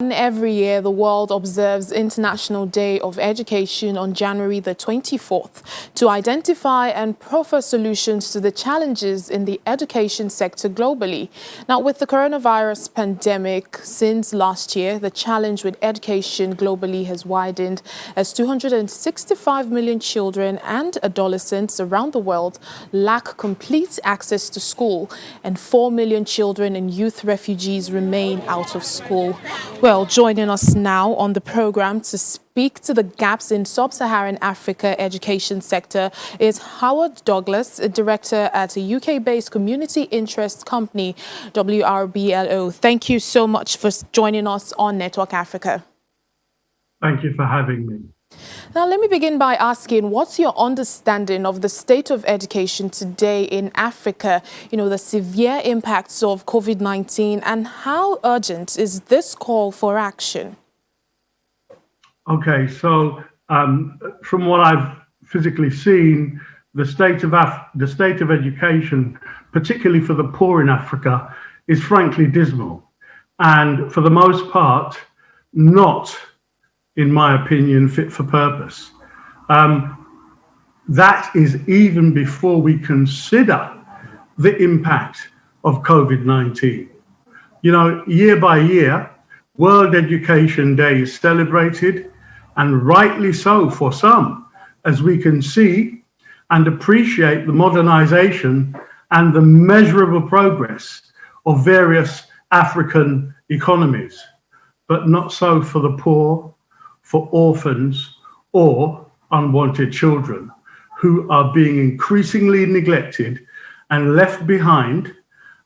Every year, the world observes International Day of Education on January the 24th to identify and proffer solutions to the challenges in the education sector globally. Now, with the coronavirus pandemic since last year, the challenge with education globally has widened as 265 million children and adolescents around the world lack complete access to school, and 4 million children and youth refugees remain out of school. Well, joining us now on the program to speak to the gaps in sub-Saharan Africa education sector is Howard Douglas, a director at a UK-based community interest company, WRBLO. Thank you so much for joining us on Network Africa. Thank you for having me. Now, let me begin by asking, what's your understanding of the state of education today in Africa, the severe impacts of COVID-19, and how urgent is this call for action? Okay, so from what I've physically seen, the state of education, particularly for the poor in Africa, is frankly dismal, and for the most part, not, in my opinion, fit for purpose. That is even before we consider the impact of COVID-19. Year by year, World Education Day is celebrated, and rightly so for some, as we can see and appreciate the modernization and the measurable progress of various African economies, but not so for the poor, for orphans or unwanted children who are being increasingly neglected and left behind.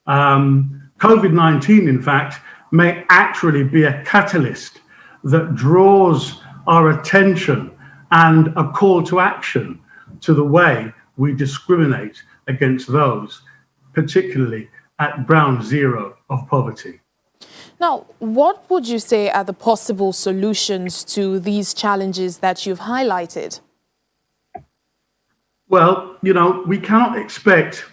COVID-19, in fact, may actually be a catalyst that draws our attention and a call to action to the way we discriminate against those, particularly at ground zero of poverty. Now, what would you say are the possible solutions to these challenges that you've highlighted? Well, we cannot expect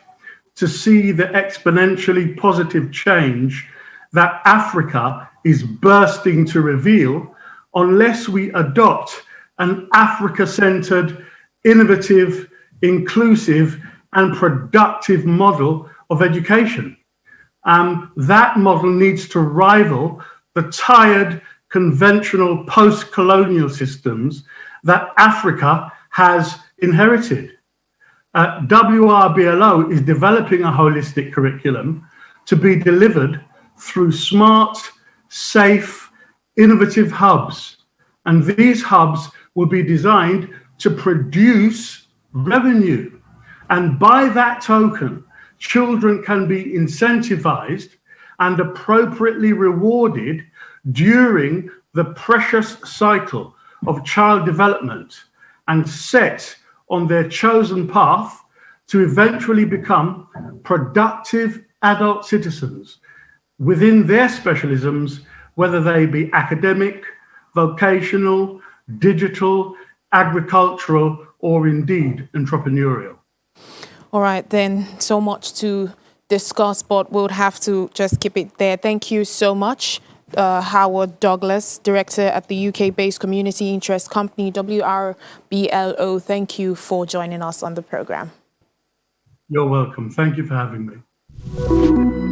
to see the exponentially positive change that Africa is bursting to reveal unless we adopt an Africa-centered, innovative, inclusive, and productive model of education. That model needs to rival the tired, conventional post-colonial systems that Africa has inherited. WRBLO is developing a holistic curriculum to be delivered through smart, safe, innovative hubs. And these hubs will be designed to produce revenue. And by that token, children can be incentivized and appropriately rewarded during the precious cycle of child development and set on their chosen path to eventually become productive adult citizens within their specialisms, whether they be academic, vocational, digital, agricultural, or indeed entrepreneurial. All right, then, so much to discuss, but we'll have to just keep it there. Thank you so much, Howard Douglas, director at the UK-based community interest company, WRBLO. Thank you for joining us on the program. You're welcome. Thank you for having me.